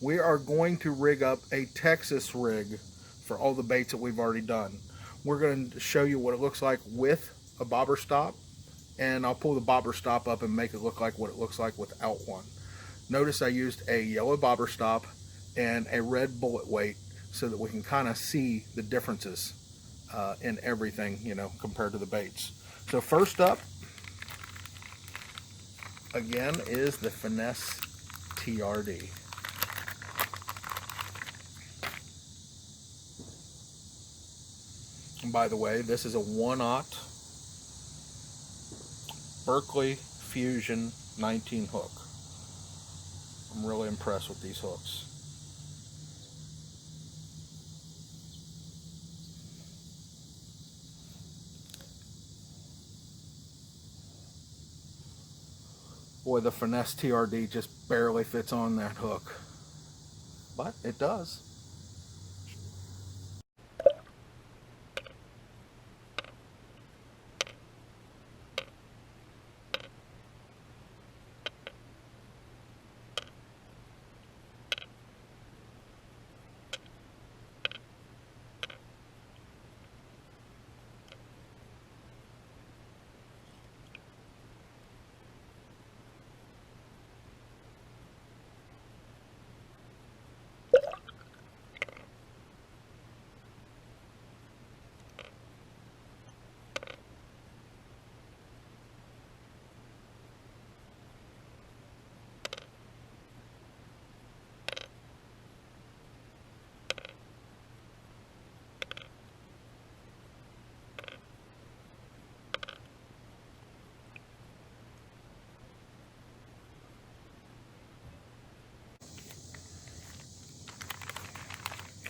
we are going to rig up a Texas rig for all the baits that we've already done. We're going to show you what it looks like with a bobber stop, and I'll pull the bobber stop up and make it look like what it looks like without one. Notice I used a yellow bobber stop and a red bullet weight so that we can kind of see the differences in everything, you know, compared to the baits. So first up, again, is the Finesse TRD. And by the way, this is a 1/0 Berkeley Fusion 19 hook. I'm really impressed with these hooks. Boy, the Finesse TRD just barely fits on that hook, but it does.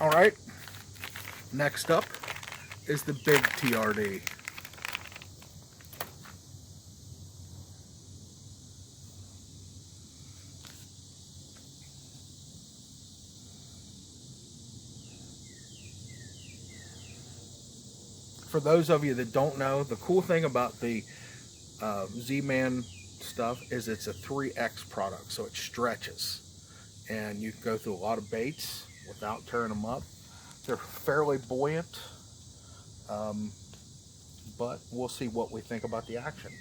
All right, next up is the Big TRD. For those of you that don't know, the cool thing about the Z-Man stuff is it's a 3X product, so it stretches. And you can go through a lot of baits without tearing them up. They're fairly buoyant, but we'll see what we think about the action.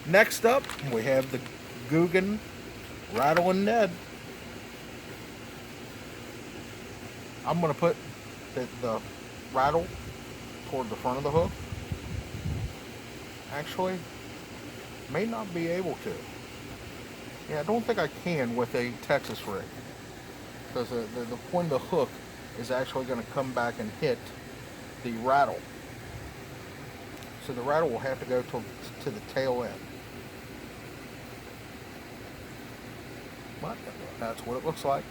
Next up, we have the Googan Rattle Ned. I'm going to put the rattle toward the front of the hook. Actually, may not be able to. Yeah, I don't think I can with a Texas rig, because the point of the hook is actually going to come back and hit the rattle. So the rattle will have to go to the tail end. But that's what it looks like.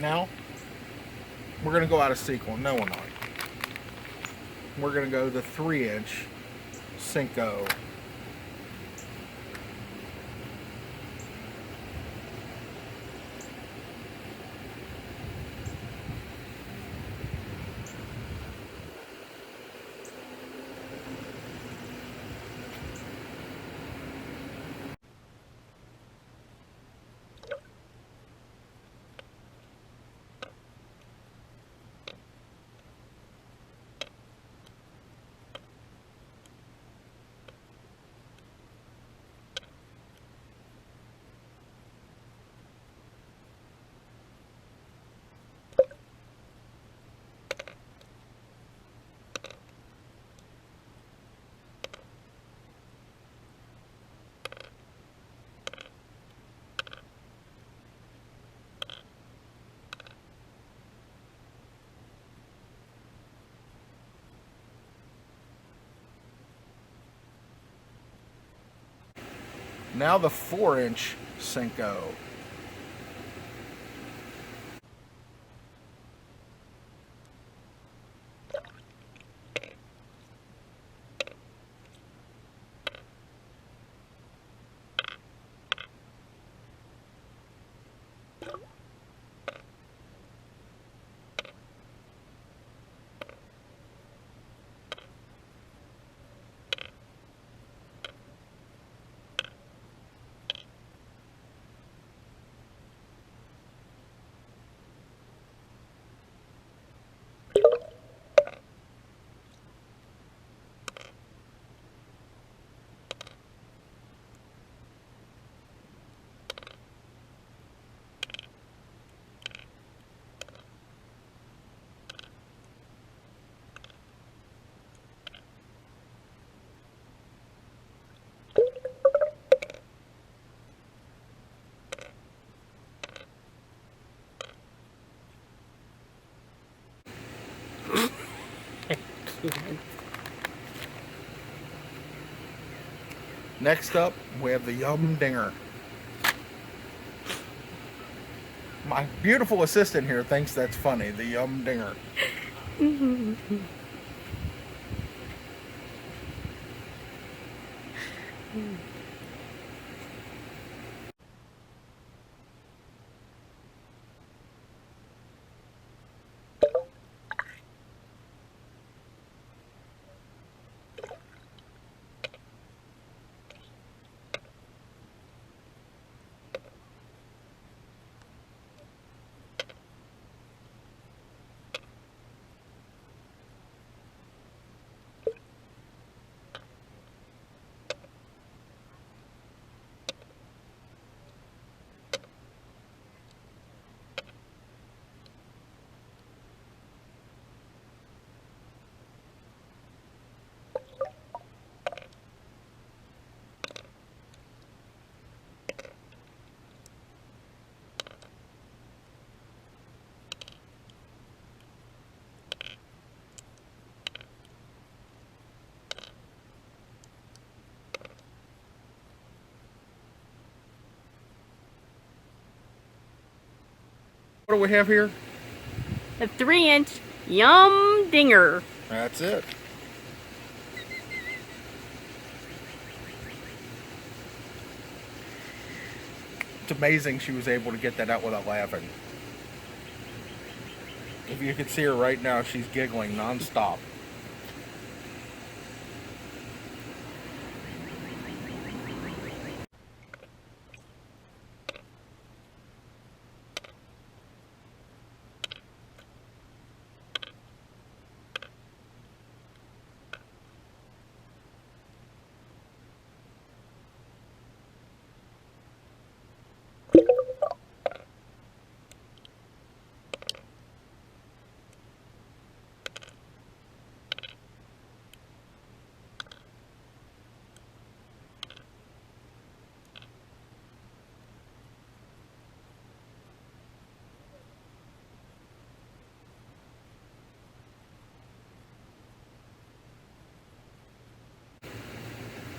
now, we're going to go out of sequence. No, we're not. We're going to go the 3-inch Senko. Now the 4-inch Senko. Next up, we have the Yum Dinger. My beautiful assistant here thinks that's funny, the Yum Dinger. What do we have here? A 3-inch Yum Dinger. That's it. It's amazing she was able to get that out without laughing. If you could see her right now, she's giggling non-stop.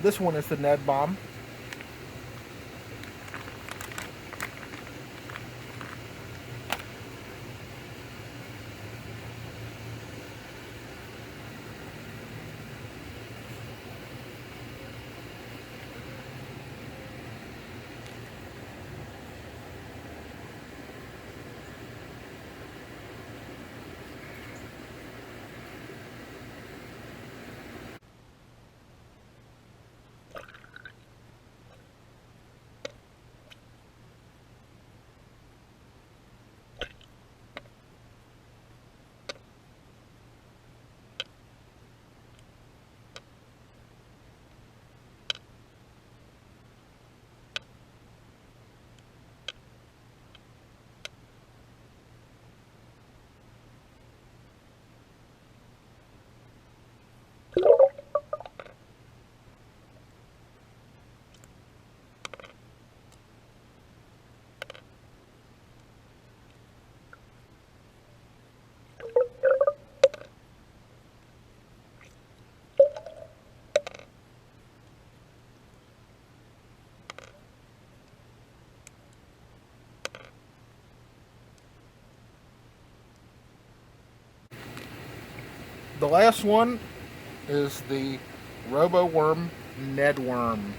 This one is the Ned Bomb. The last one is the RoboWorm Ned Worm.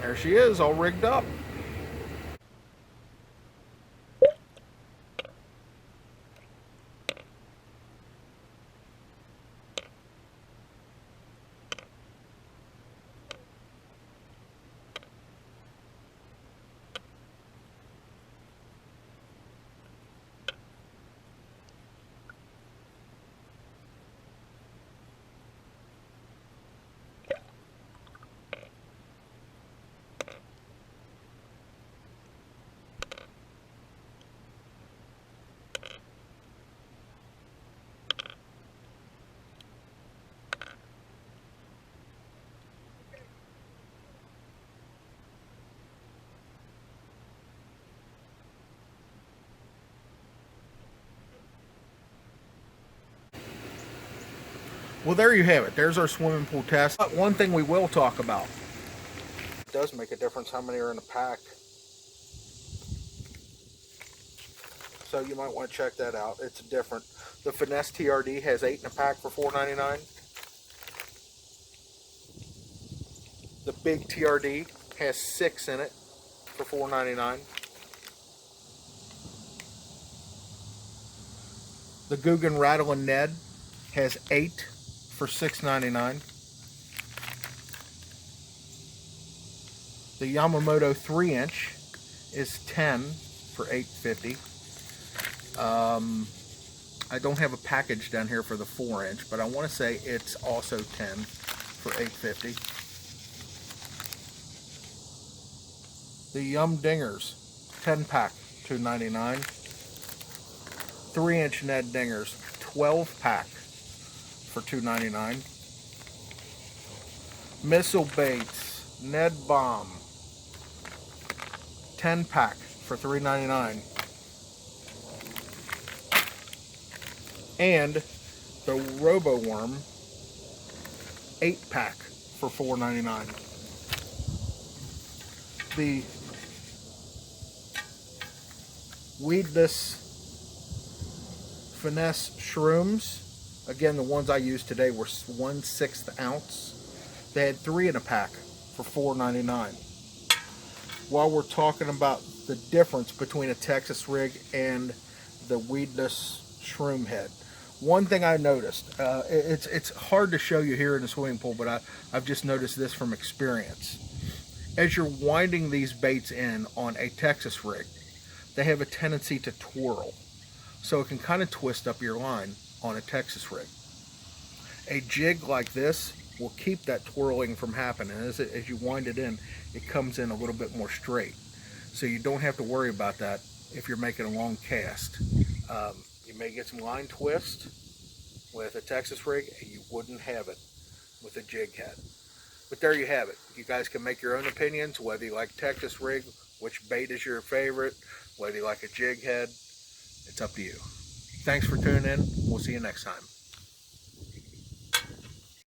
There she is, all rigged up. Well, there you have it. There's our swimming pool test. But one thing we will talk about. It does make a difference how many are in a pack. So you might want to check that out. It's different. The Finesse TRD has 8 in a pack for $4.99. The Big TRD has 6 in it for $4.99. The Googan Rattle Ned has 8 for $6.99. The Yamamoto 3-inch is 10 for $8.50. I don't have a package down here for the 4-inch, but I want to say it's also 10 for $8.50. The Yum Dingers 10-pack, $2.99. 3-inch Ned Dingers 12-pack for $2.99. Missile Baits Ned Bomb 10-pack for $3.99. And the RoboWorm 8-pack for $4.99. The weedless Finesse Shrooms, again, the ones I used today were 1/6 ounce. They had 3 in a pack for $4.99. While we're talking about the difference between a Texas rig and the weedless shroom head, one thing I noticed, it's hard to show you here in the swimming pool, but I've just noticed this from experience. As you're winding these baits in on a Texas rig, they have a tendency to twirl. So it can kind of twist up your line on a Texas rig. A jig like this will keep that twirling from happening. As you wind it in, it comes in a little bit more straight. So you don't have to worry about that if you're making a long cast. You may get some line twist with a Texas rig, and you wouldn't have it with a jig head. But there you have it. You guys can make your own opinions, whether you like Texas rig, which bait is your favorite, whether you like a jig head. It's up to you. Thanks for tuning in. We'll see you next time.